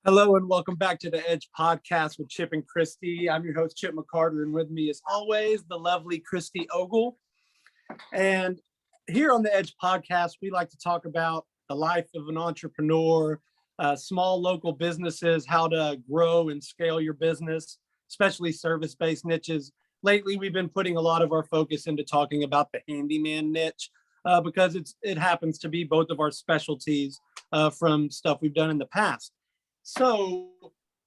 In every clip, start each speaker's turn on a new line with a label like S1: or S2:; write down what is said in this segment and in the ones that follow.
S1: Hello and welcome back to the Edge Podcast with Chip and Christy. I'm your host, Chip McCarter, and with me, as always, the lovely Christy Ogle. And here on the Edge Podcast, we like to talk about the life of an entrepreneur, small local businesses, how to grow and scale your business, especially service-based niches. Lately, we've been putting a lot of our focus into talking about the handyman niche because it happens to be both of our specialties from stuff we've done in the past. So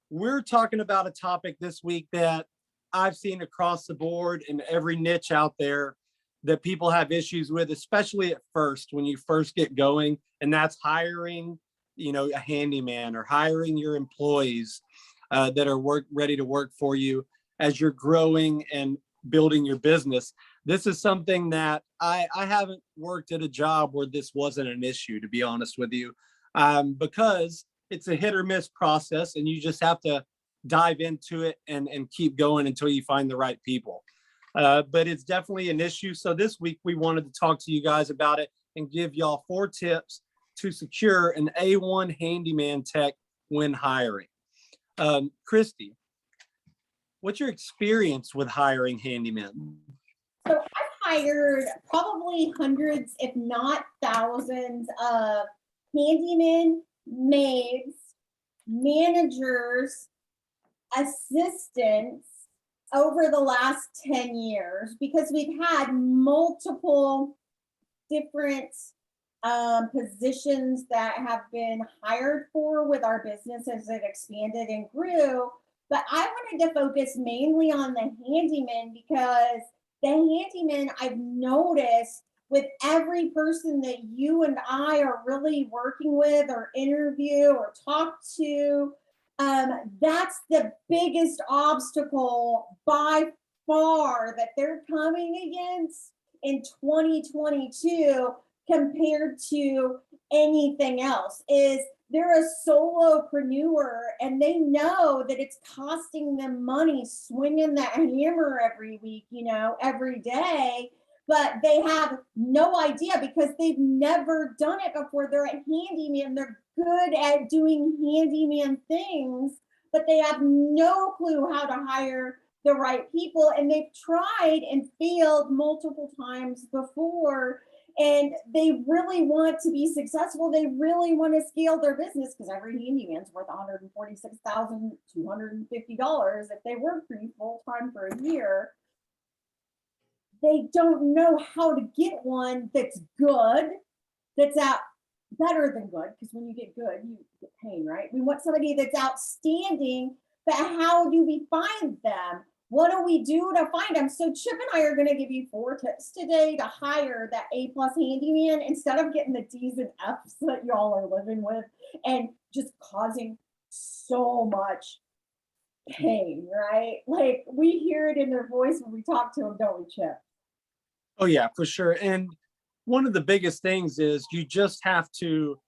S1: we're talking about a topic this week that I've seen across the board in every niche out there that people have issues with, especially at first, when you first get going, and that's hiring, a handyman or hiring your employees that are ready to work for you as you're growing and building your business. This is something that I haven't worked at a job where this wasn't an issue, to be honest with you, because it's a hit or miss process, and you just have to dive into it and keep going until you find the right people. But it's definitely an issue. So this week we wanted to talk to you guys about it and give y'all 4 tips to secure an A1 handyman tech when hiring. Christy, what's your experience with hiring handymen?
S2: So I've hired probably hundreds, if not thousands, of handymen, maids, managers, assistants over the last 10 years because we've had multiple different positions that have been hired for with our business as it expanded and grew. But I wanted to focus mainly on the handyman because the handyman, I've noticed with every person that you and I are really working with or interview or talk to, that's the biggest obstacle by far that they're coming against in 2022 compared to anything else is they're a solopreneur and they know that it's costing them money swinging that hammer every week, every day. But they have no idea because they've never done it before. They're a handyman. They're good at doing handyman things, but they have no clue how to hire the right people. And they've tried and failed multiple times before. And they really want to be successful. They really want to scale their business because every handyman's worth $146,250 if they work for you full time for a year. They don't know how to get one that's good, that's out better than good, because when you get good, you get pain, right? We want somebody that's outstanding, but how do we find them? What do we do to find them? So Chip and I are going to give you 4 tips today to hire that A+ handyman instead of getting the D's and F's that y'all are living with and just causing so much pain, right? Like we hear it in their voice when we talk to them, don't we, Chip?
S1: Oh yeah, for sure. And one of the biggest things is you just have to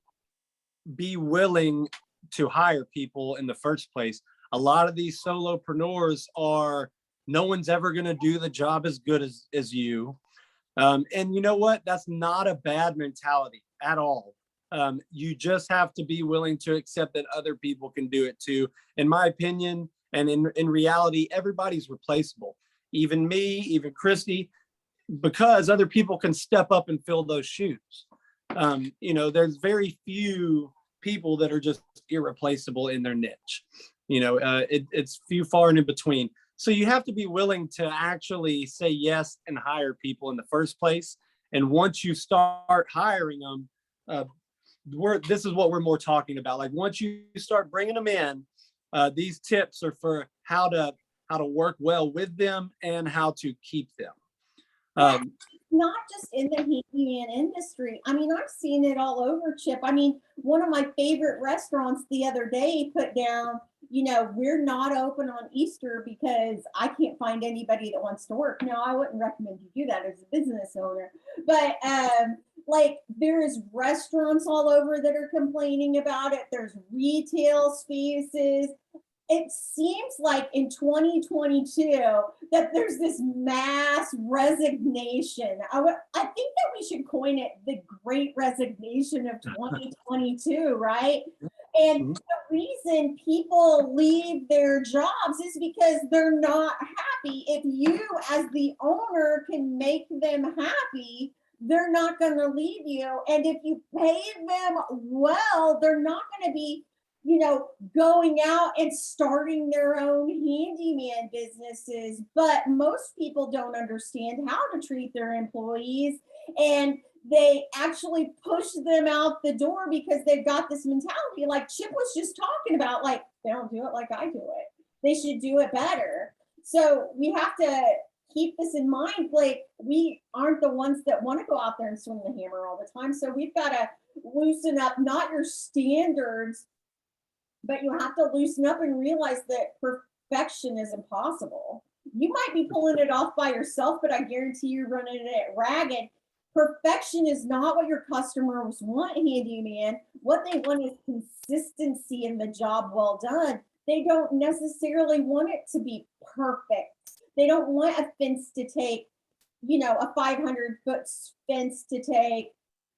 S1: be willing to hire people in the first place. A lot of these solopreneurs no one's ever going to do the job as good as you. And you know what? That's not a bad mentality at all. You just have to be willing to accept that other people can do it too. In my opinion, and in reality, everybody's replaceable. Even me, even Christy, because other people can step up and fill those shoes. There's very few people that are just irreplaceable in their niche. It's few far and in between. So you have to be willing to actually say yes and hire people in the first place. And once you start hiring them, this is what we're more talking about. Like once you start bringing them in, these tips are for how to work well with them and how to keep them.
S2: Not just in the handyman industry. I mean, I've seen it all over, Chip. I mean, one of my favorite restaurants the other day put down, we're not open on Easter because I can't find anybody that wants to work. Now, I wouldn't recommend you do that as a business owner, but there's restaurants all over that are complaining about it. There's retail spaces. It seems like in 2022 that there's this mass resignation. I think that we should coin it the Great Resignation of 2022, right? And
S1: Mhm.
S2: the reason people leave their jobs is because they're not happy. If you, as the owner, can make them happy, they're not going to leave you. And if you pay them well, they're not going to be, going out and starting their own handyman businesses. But most people don't understand how to treat their employees. And they actually push them out the door because they've got this mentality like Chip was just talking about, like they don't do it like I do it. They should do it better. So we have to keep this in mind. Like we aren't the ones that want to go out there and swing the hammer all the time. So we've got to loosen up, not your standards, but you have to loosen up and realize that perfection is impossible. You might be pulling it off by yourself, but I guarantee you're running it ragged. Perfection is not what your customers want, handyman. What they want is consistency in the job well done. They don't necessarily want it to be perfect. They don't want a fence to take, a 500-foot fence to take,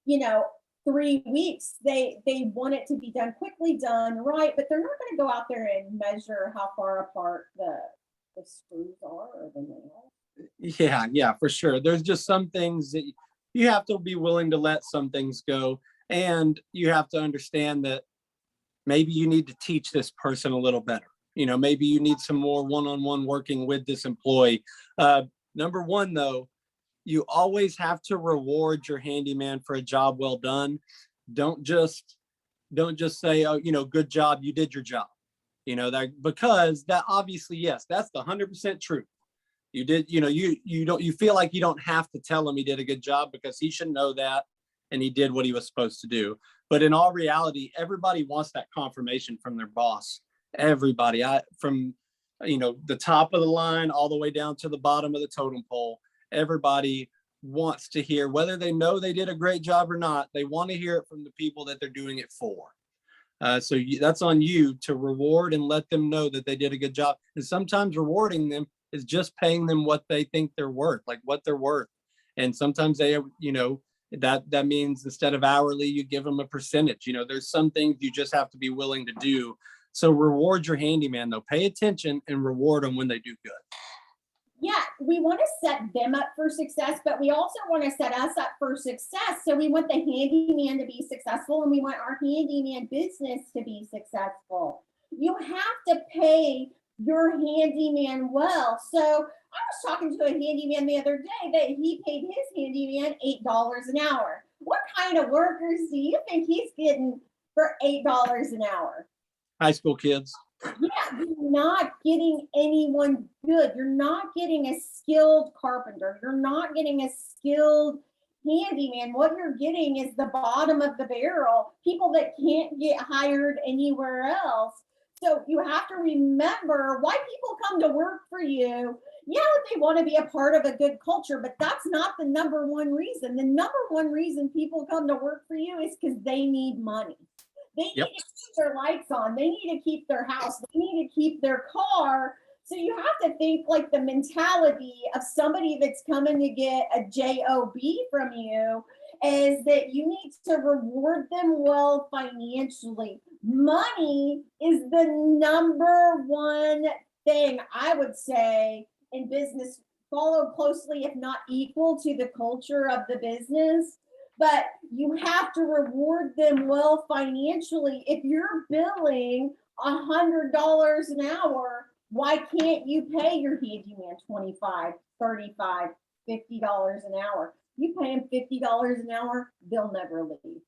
S2: you know, 3 weeks. They want it to be done quickly, done right, but they're not going to go out there and measure how far apart the screws are or the nails.
S1: Yeah, for sure. There's just some things that you have to be willing to let some things go. And you have to understand that maybe you need to teach this person a little better. Maybe you need some more one-on-one working with this employee. Number one, though, you always have to reward your handyman for a job well done. Don't just don't just say, oh, good job, you did your job. That, because that obviously, yes, that's the 100% truth. You did, you feel like you don't have to tell him he did a good job because he should know that and he did what he was supposed to do. But in all reality, everybody wants that confirmation from their boss. Everybody, from the top of the line all the way down to the bottom of the totem pole. Everybody wants to hear, whether they know they did a great job or not, they want to hear it from the people that they're doing it for. That's on you to reward and let them know that they did a good job. And sometimes rewarding them is just paying them what they think they're worth, like what they're worth. And sometimes that means instead of hourly, you give them a percentage. There's some things you just have to be willing to do. So reward your handyman, though. Pay attention and reward them when they do good.
S2: Yeah, we want to set them up for success, but we also want to set us up for success. So we want the handyman to be successful and we want our handyman business to be successful. You have to pay your handyman well. So I was talking to a handyman the other day that he paid his handyman $8 an hour. What kind of workers do you think he's getting for $8 an hour?
S1: High school kids.
S2: Yeah, you're not getting anyone good. You're not getting a skilled carpenter. You're not getting a skilled handyman. What you're getting is the bottom of the barrel, people that can't get hired anywhere else. So you have to remember why people come to work for you. Yeah, they want to be a part of a good culture, but that's not the number one reason. The number one reason people come to work for you is because they need money. They need
S1: Yep.
S2: to keep their lights on. They need to keep their house. They need to keep their car. So you have to think like the mentality of somebody that's coming to get a job from you is that you need to reward them well financially. Money is the number one thing I would say in business, followed closely, if not equal to the culture of the business. But you have to reward them well financially. If you're billing $100 an hour, why can't you pay your handyman 25, 35, $50 an hour? You pay them $50 an hour, they'll never leave.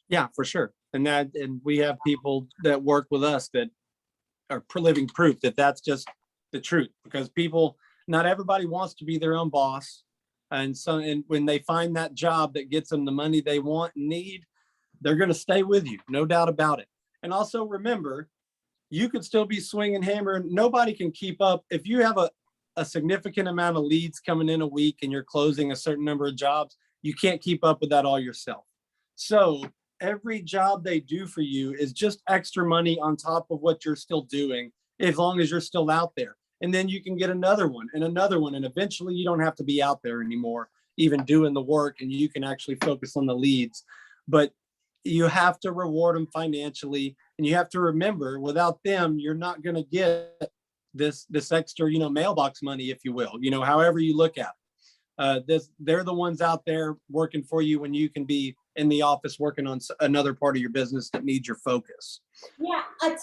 S1: Yeah, for sure. And we have people that work with us that are living proof that that's just the truth, because not everybody wants to be their own boss. And when they find that job that gets them the money they want and need, they're going to stay with you, no doubt about it. And also remember, you could still be swinging hammer. Nobody can keep up. If you have a significant amount of leads coming in a week and you're closing a certain number of jobs, you can't keep up with that all yourself. So every job they do for you is just extra money on top of what you're still doing, as long as you're still out there. And then you can get another one and another one. And eventually you don't have to be out there anymore, even doing the work, and you can actually focus on the leads. But you have to reward them financially, and you have to remember, without them, you're not going to get this extra, mailbox money, if you will, however you look at it. They're the ones out there working for you when you can be in the office working on another part of your business that needs your focus.
S2: Yeah, a ton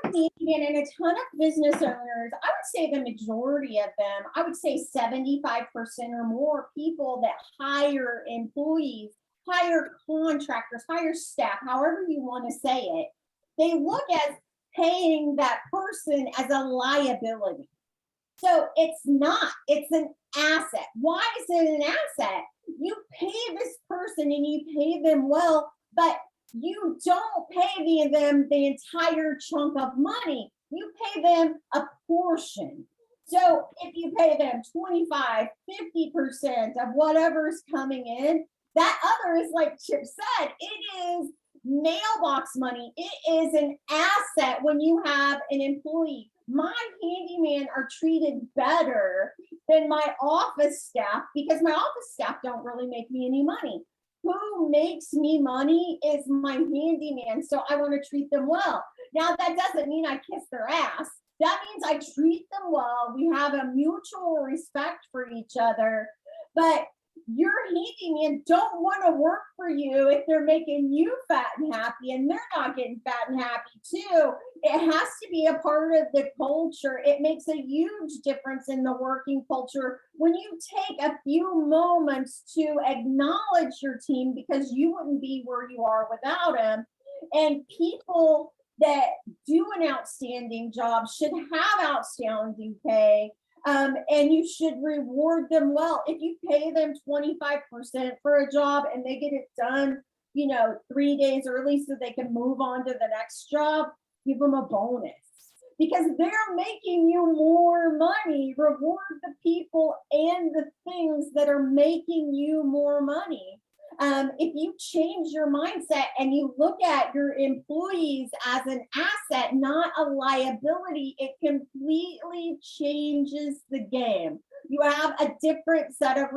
S2: of handyman and a ton of business owners, I would say the majority of them, I would say 75% or more people that hire employees, hire contractors, hire staff, however you want to say it, they look at paying that person as a liability. So it's not, it's an asset. Why is it an asset? You pay this person and you pay them well, but you don't pay them the entire chunk of money. You pay them a portion. So if you pay them 25, 50% of whatever's coming in, that other is, like Chip said, it is mailbox money. It is an asset when you have an employee. My handyman are treated better than my office staff because my office staff don't really make me any money. Who makes me money is my handyman. So I want to treat them well. Now, that doesn't mean I kiss their ass. That means I treat them well. We have a mutual respect for each other. But your handyman don't want to work for you if they're making you fat and happy, and they're not getting fat and happy too. It has to be a part of the culture. It makes a huge difference in the working culture when you take a few moments to acknowledge your team, because you wouldn't be where you are without them. And people that do an outstanding job should have outstanding pay. And you should reward them well. If you pay them 25% for a job and they get it done, 3 days early so they can move on to the next job, give them a bonus because they're making you more money. Reward the people and the things that are making you more money. If you change your mindset and you look at your employees as an asset, not a liability, it completely changes the game. You have a different set of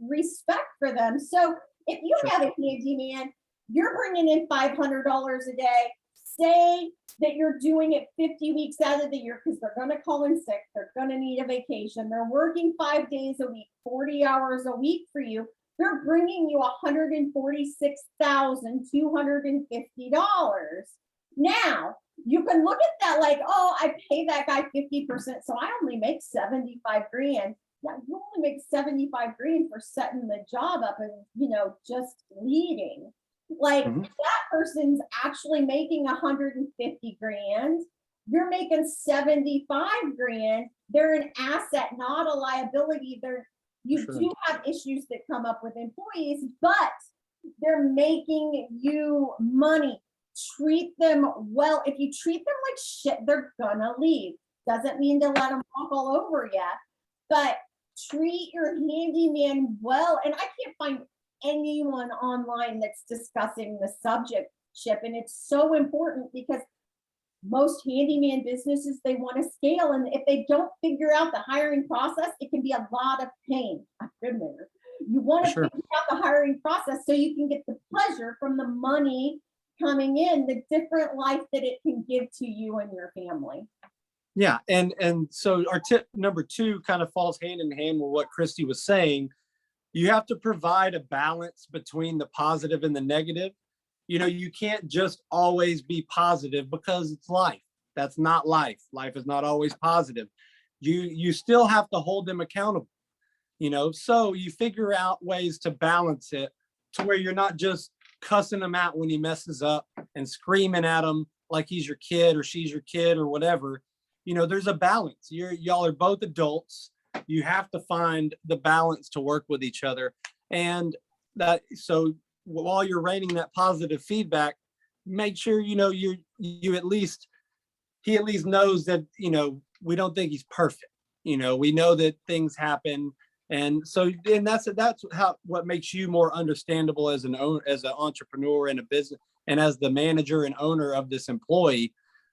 S2: respect for them. So if you have a handyman, you're bringing in $500 a day. Say that you're doing it 50 weeks out of the year because they're going to call in sick. They're going to need a vacation. They're working 5 days a week, 40 hours a week for you. They're bringing you $146,250. Now, you can look at that like, oh, I pay that guy 50%, so I only make 75 grand. Yeah, you only make 75 grand for setting the job up and, just leading. Like that person's actually making 150 grand. You're making 75 grand. They're an asset, not a liability. You do have issues that come up with employees, but they're making you money. Treat them well. If you treat them like shit, they're gonna leave. Doesn't mean to let them walk all over you, but treat your handyman well. And I can't find anyone online that's discussing the subject, Chip, and it's so important because most handyman businesses, they want to scale, and if they don't figure out the hiring process, it can be a lot of pain. I've been there. You want to figure out the hiring process so you can get the pleasure from the money coming in, the different life that it can give to you and your family.
S1: Yeah, and so our tip number 2 kind of falls hand in hand with what Christy was saying. You have to provide a balance between the positive and the negative. You can't just always be positive because it's life. That's not life. Life is not always positive. You still have to hold them accountable, so you figure out ways to balance it to where you're not just cussing him out when he messes up and screaming at him like he's your kid or she's your kid or whatever. There's a balance. Y'all are both adults. You have to find the balance to work with each other. And so while you're rating that positive feedback, make sure, he at least knows that, we don't think he's perfect. We know that things happen. And so, and that's what makes you more understandable as an entrepreneur and a business, and as the manager and owner of this employee.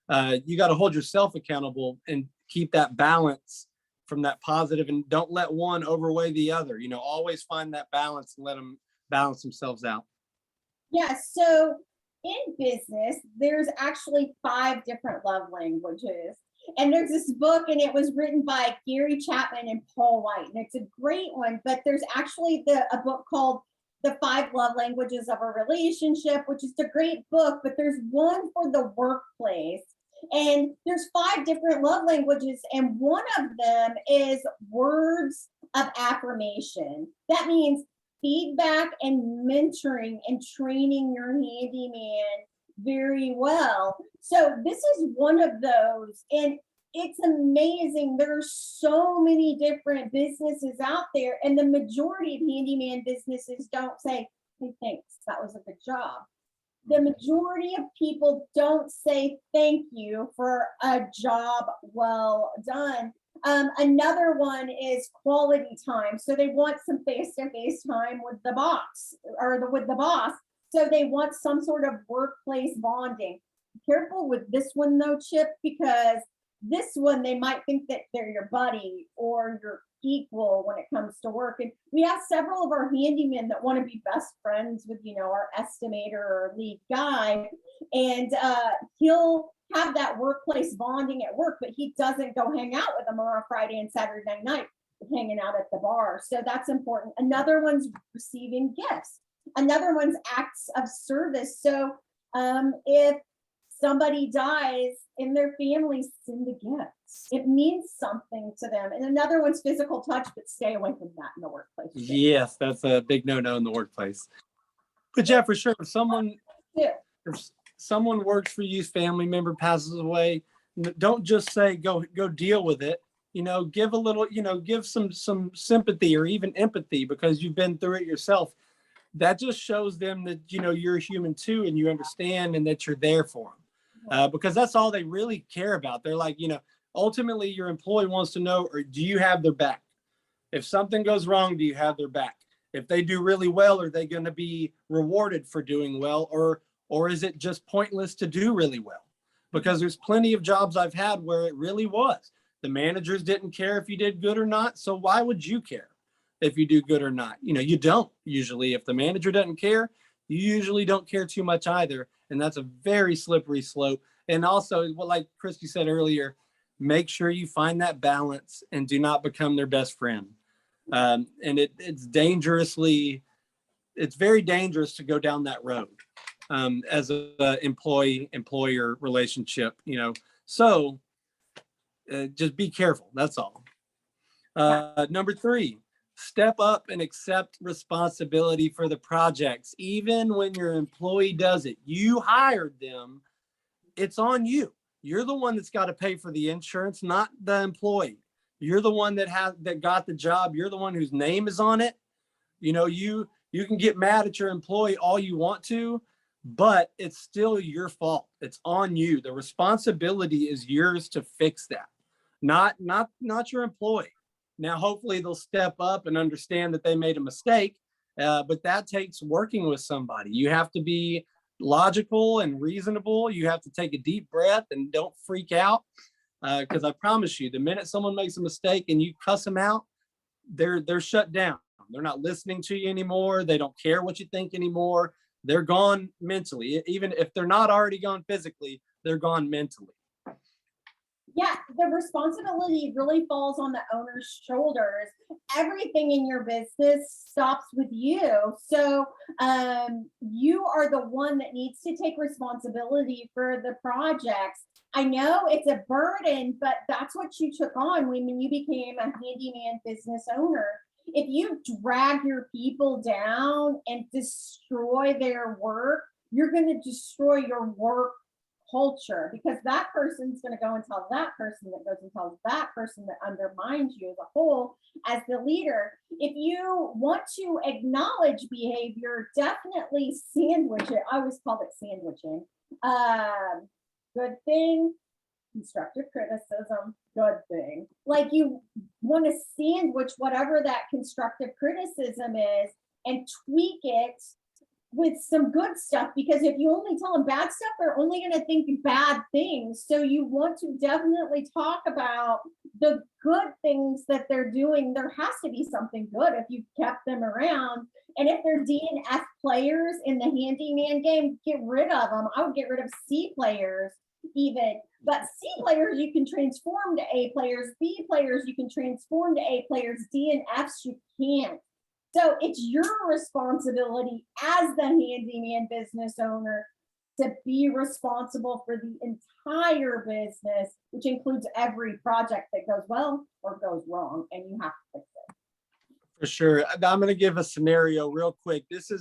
S1: You got to hold yourself accountable and keep that balance from that positive, and don't let one overweigh the other. Always find that balance and let them balance themselves out.
S2: Yeah. So in business, there's actually 5 different love languages. And there's this book, and it was written by Gary Chapman and Paul White, and it's a great one. But there's actually a book called The 5 Love Languages of a Relationship, which is a great book. But there's one for the workplace, and there's 5 different love languages, and one of them is words of affirmation. That means feedback and mentoring and training your handyman very well. So this is one of those, and it's amazing. There are so many different businesses out there, and the majority of handyman businesses don't say, "Hey, thanks, that was a good job." The majority of people don't say thank you for a job well done. Another one is quality time. So they want some face-to-face time with the boss with the boss. So they want some sort of workplace bonding. Be careful with this one though, Chip, because this one they might think that they're your buddy or your equal when it comes to work. And we have several of our handymen that want to be best friends with, our estimator or lead guy, and he'll have that workplace bonding at work, but he doesn't go hang out with them on a Friday and Saturday night, hanging out at the bar. So that's important. Another one's receiving gifts. Another one's acts of service. So if somebody dies in their family, send a gift. It means something to them. And another one's physical touch, but stay away from that in the workplace.
S1: Yes, that's a big no-no in the workplace. But yeah, for sure, if someone works for you, family member passes away, don't just say go deal with it. Give a little, give some sympathy or even empathy because you've been through it yourself. That just shows them that you're a human too, and you understand, and that you're there for them. Because that's all they really care about. They're like, ultimately your employee wants to know, or do you have their back? If something goes wrong, do you have their back? If they do really well, are they going to be rewarded for doing well, or is it just pointless to do really well? Because there's plenty of jobs I've had where it really was. The managers didn't care if you did good or not. So why would you care if you do good or not? You don't usually. If the manager doesn't care, you usually don't care too much either. And that's a very slippery slope. And also, like Christy said earlier, make sure you find that balance and do not become their best friend. And it's very dangerous to go down that road as a employee-employer relationship, So just be careful. That's all. Number 3, step up and accept responsibility for the projects. Even when your employee does it, you hired them, it's on you. You're the one that's got to pay for the insurance, not the employee. You're the one that got the job. You're the one whose name is on it. You can get mad at your employee all you want to, but it's still your fault. It's on you. The responsibility is yours to fix that, not your employee. Now, hopefully they'll step up and understand that they made a mistake, but that takes working with somebody. You have to be logical and reasonable. You have to take a deep breath and don't freak out, because I promise you, the minute someone makes a mistake and you cuss them out, they're shut down. They're not listening to you anymore. They don't care what you think anymore. They're gone mentally. Even if they're not already gone physically, they're gone mentally.
S2: Yeah, the responsibility really falls on the owner's shoulders. Everything in your business stops with you. So you are the one that needs to take responsibility for the projects. I know it's a burden, but that's what you took on when you became a handyman business owner. If you drag your people down and destroy their work, you're going to destroy your work culture, because that person's going to go and tell that person that goes and tells that person that undermines you as a whole as the leader. If you want to acknowledge behavior, definitely sandwich it. I always called it sandwiching. Good thing, constructive criticism, good thing. Like, you want to sandwich whatever that constructive criticism is and tweak it with some good stuff, because if you only tell them bad stuff, they're only going to think bad things. So you want to definitely talk about the good things that they're doing, there has to be something good if you've kept them around. And if they're D and F players in the handyman game, get rid of them. I would get rid of C players even. But C players you can transform to A players, B players you can transform to A players, D and Fs you can't. So it's your responsibility as the handyman business owner to be responsible for the entire business, which includes every project that goes well or goes wrong, and you have to fix it.
S1: For sure. I'm going to give a scenario real quick. This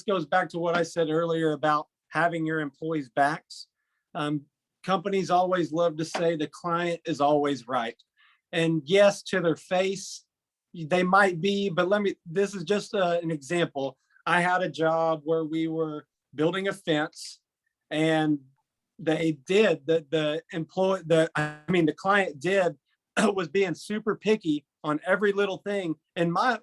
S1: goes back to what I said earlier about having your employees' backs. Companies always love to say the client is always right. And yes, to their face, they might be, but this is just an example. I had a job where we were building a fence, and the client did was being super picky on every little thing. And my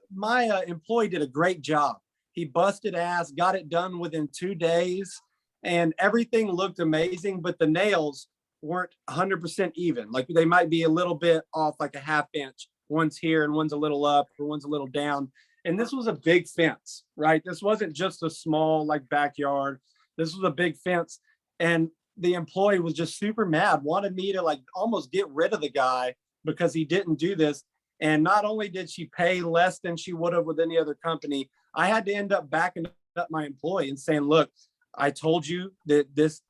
S1: employee did a great job. He busted ass, got it done within 2 days, and everything looked amazing, but the nails weren't 100% even. Like they might be a little bit off, like a half inch. One's here and one's a little up or one's a little down. And this was a big fence, right? This wasn't just a small like backyard. This was a big fence. And the employee was just super mad, wanted me to like almost get rid of the guy because he didn't do this. And not only did she pay less than she would have with any other company, I had to end up backing up my employee and saying, look, I told you that this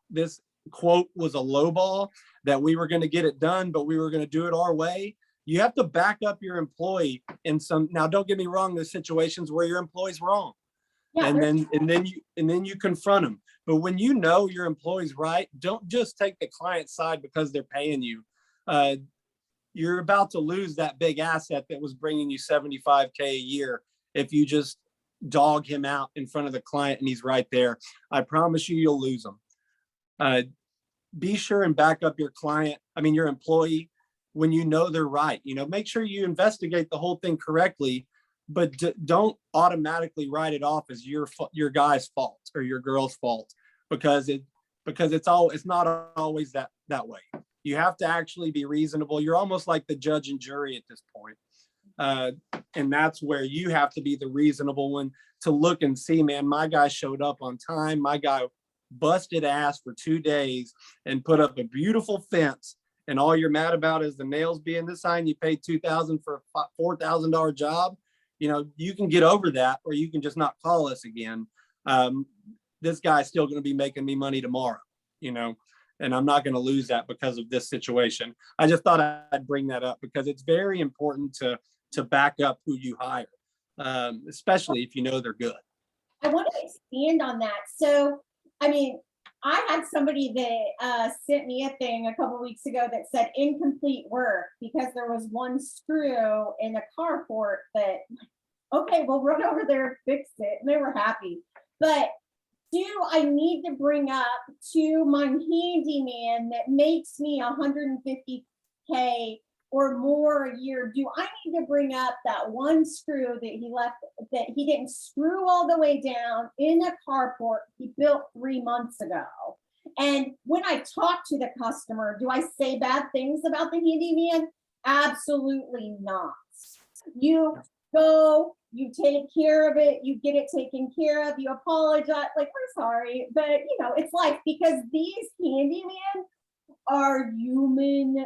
S1: quote was a low ball, that we were going to get it done, but we were going to do it our way. You have to back up your employee in some. Now, don't get me wrong. There's situations where your employee's wrong,
S2: Yeah,
S1: and then you confront them. But when you know your employee's right, don't just take the client's side because they're paying you. You're about to lose that big asset that was bringing you $75K a year if you just dog him out in front of the client and he's right there. I promise you'll lose him. Be sure and back up your your employee when you know they're right. Make sure you investigate the whole thing correctly, but don't automatically write it off as your guy's fault or your girl's fault, because it's not always that way. You have to actually be reasonable. You're almost like the judge and jury at this point. And that's where you have to be the reasonable one to look and see, man, my guy showed up on time. My guy busted ass for 2 days and put up a beautiful fence. And all you're mad about is the nails being this high and you paid $2,000 for a $4,000 job. You can get over that, or you can just not call us again. This guy's still going to be making me money tomorrow, and I'm not going to lose that because of this situation. I just thought I'd bring that up because it's very important to back up who you hire, especially if you know they're good.
S2: I want to expand on that. So, I had somebody that sent me a thing a couple weeks ago that said incomplete work because there was one screw in a carport that, okay, we'll run over there and fix it. And they were happy. But do I need to bring up to my handyman that makes me $150K or more a year? Do I need to bring up that one screw that he left, that he didn't screw all the way down in a carport he built 3 months ago? And when I talk to the customer, do I say bad things about the handyman? Absolutely not. You go, you take care of it, you get it taken care of, you apologize, like, we're sorry, but it's life, because these handymen are human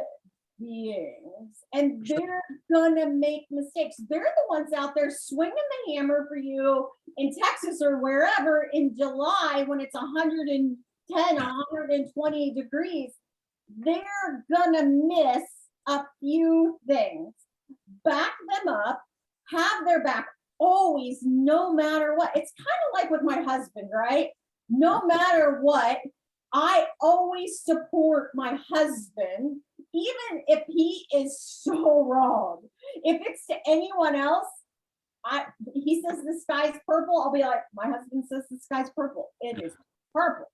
S2: beings and they're gonna make mistakes. They're the ones out there swinging the hammer for you in Texas or wherever in July when it's 110, 120 degrees. They're gonna miss a few things. Back them up, have their back always, no matter what. It's kind of like with my husband, right? No matter what, I always support my husband, even if he is so wrong. If it's to anyone else, he says the sky's purple, I'll be like, my husband says the sky's purple. It is purple.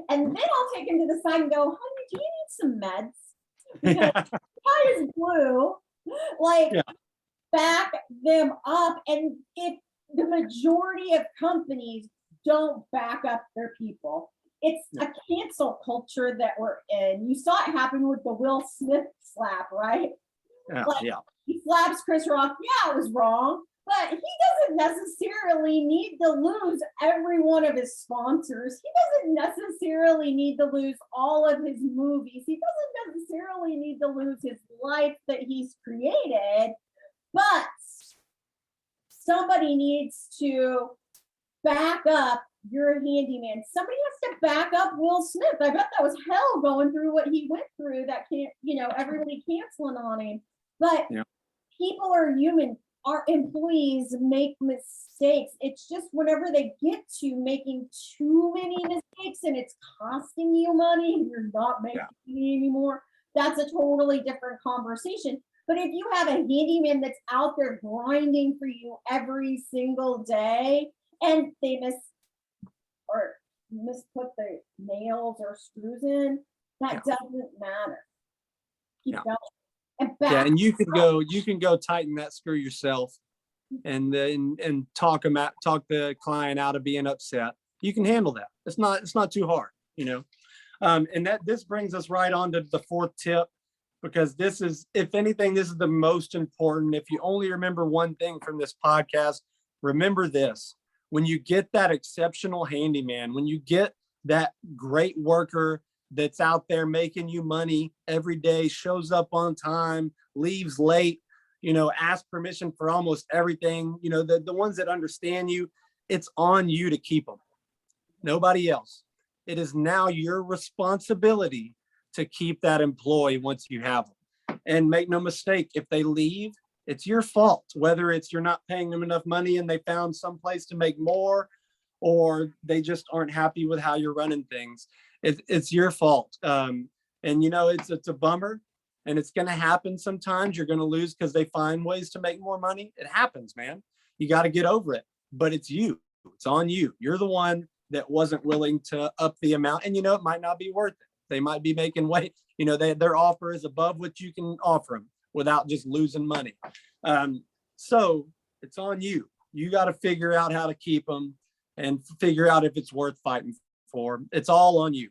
S2: And then I'll take him to the side and go, honey, do you need some meds? Because the sky is blue. Like, yeah. Back them up. And if the majority of companies don't back up their people, it's
S1: Yeah.
S2: a cancel culture that we're in. You saw it happen with the Will Smith slap, right?
S1: Yeah,
S2: Like,
S1: yeah,
S2: he slaps Chris Rock. Yeah, it was wrong, but he doesn't necessarily need to lose every one of his sponsors. He doesn't necessarily need to lose all of his movies. He doesn't necessarily need to lose his life that he's created, but somebody needs to back up Your Handyman. Somebody has to back up Will Smith. I bet that was hell going through what he went through. That can't, everybody canceling on him. But
S1: yeah,
S2: people are human. Our employees make mistakes. It's just whenever they get to making too many mistakes and it's costing you money and you're not making money anymore, that's a totally different conversation. But if you have a handyman that's out there grinding for you every single day and they misput the nails or screws in, that doesn't matter. Keep
S1: yeah.
S2: going. And
S1: Yeah,
S2: back.
S1: and you can go tighten that screw yourself, and talk the client out of being upset. You can handle that. It's not too hard, And this brings us right on to the fourth tip, because this is, if anything, this is the most important. If you only remember one thing from this podcast, remember this: when you get that exceptional handyman, when you get that great worker that's out there making you money every day, shows up on time, leaves late, ask permission for almost everything, the ones that understand you, it's on you to keep them. Nobody else. It is now your responsibility to keep that employee once you have them. And make no mistake, if they leave, it's your fault, whether it's you're not paying them enough money and they found some place to make more, or they just aren't happy with how you're running things. It's your fault. And it's a bummer, and it's going to happen sometimes. You're going to lose because they find ways to make more money. It happens, man. You got to get over it. But it's you. It's on you. You're the one that wasn't willing to up the amount. And it might not be worth it. They might be making way. Their offer is above what you can offer them without just losing money. So it's on you. You got to figure out how to keep them and figure out if it's worth fighting for. It's all on you.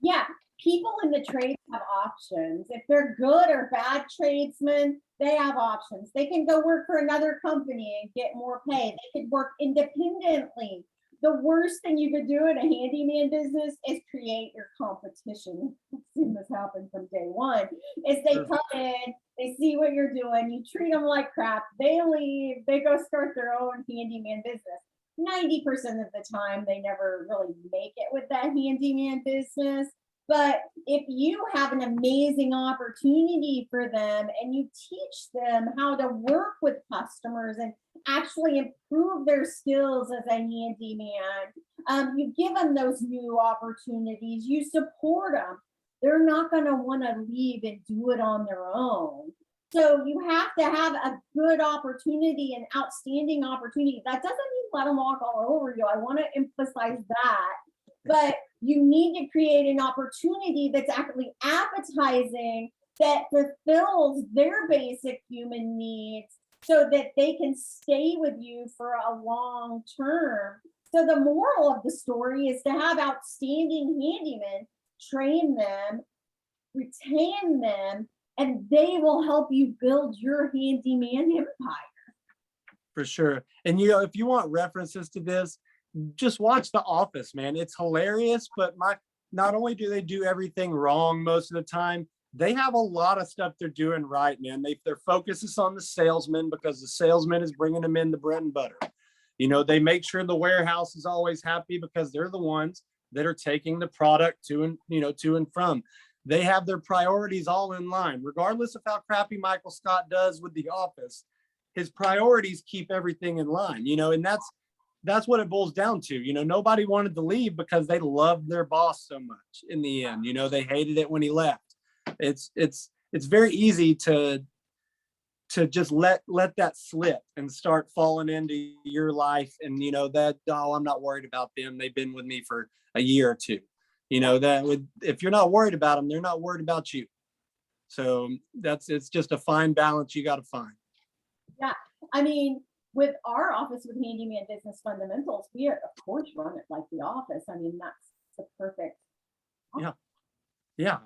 S2: Yeah, people in the trades have options. If they're good or bad tradesmen, they have options. They can go work for another company and get more pay. They could work independently. The worst thing you could do in a handyman business is create your competition. I've seen this happen from day one. Is they come in, they see what you're doing, you treat them like crap, they leave, they go start their own handyman business. 90% of the time, they never really make it with that handyman business. But if you have an amazing opportunity for them and you teach them how to work with customers and actually improve their skills as a handyman, you give them those new opportunities, you support them. They're not going to want to leave and do it on their own. So you have to have a good opportunity, an outstanding opportunity. That doesn't mean let them walk all over you. I want to emphasize that. But you need to create an opportunity that's actually appetizing, that fulfills their basic human needs so that they can stay with you for a long term. So the moral of the story is to have outstanding handymen, train them, retain them, and they will help you build your handyman empire.
S1: For sure. And if you want references to this, just watch The Office, man. It's hilarious, but not only do they do everything wrong most of the time, they have a lot of stuff they're doing right, man. Their focus is on the salesman, because the salesman is bringing them in the bread and butter. They make sure the warehouse is always happy because they're the ones that are taking the product to and from. They have their priorities all in line, regardless of how crappy Michael Scott does with The Office. His priorities keep everything in line, and that's what it boils down to. Nobody wanted to leave because they loved their boss so much in the end. They hated it when he left. It's very easy to just let that slip and start falling into your life. And I'm not worried about them. They've been with me for a year or two. If you're not worried about them, they're not worried about you. So it's just a fine balance you got to find.
S2: Yeah. I mean, with our office with Handyman Business Fundamentals, we of course run it like The Office. I mean, the perfect.
S1: Yeah,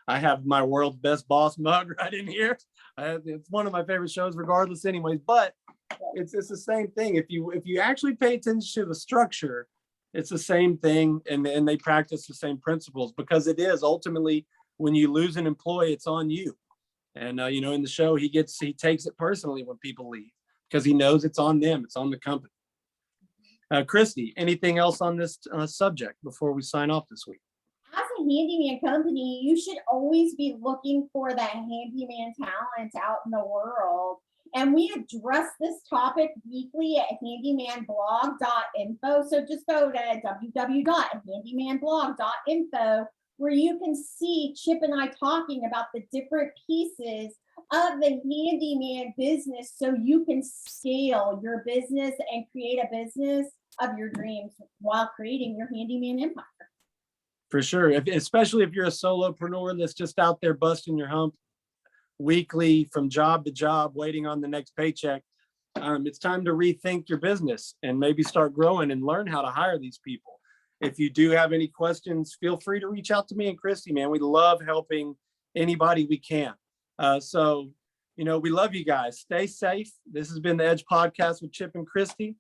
S1: I have my world's best boss mug right in here. It's one of my favorite shows, regardless, anyways. But it's the same thing. If you actually pay attention to the structure, it's the same thing, and they practice the same principles, because it is ultimately, when you lose an employee, it's on you. And in the show, he takes it personally when people leave, because he knows it's on them, it's on the company. Christy, anything else on this subject before we sign off this week?
S2: As a handyman company, you should always be looking for that handyman talent out in the world. And we address this topic weekly at handymanblog.info. So just go to www.handymanblog.info, where you can see Chip and I talking about the different pieces of the handyman business, so you can scale your business and create a business of your dreams while creating your handyman empire.
S1: For sure, especially if you're a solopreneur that's just out there busting your hump weekly from job to job, waiting on the next paycheck. It's time to rethink your business and maybe start growing and learn how to hire these people. If you do have any questions, feel free to reach out to me and Christy, man. We love helping anybody we can. So, we love you guys. Stay safe. This has been the Edge Podcast with Chip and Christy,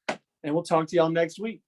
S1: and we'll talk to y'all next week.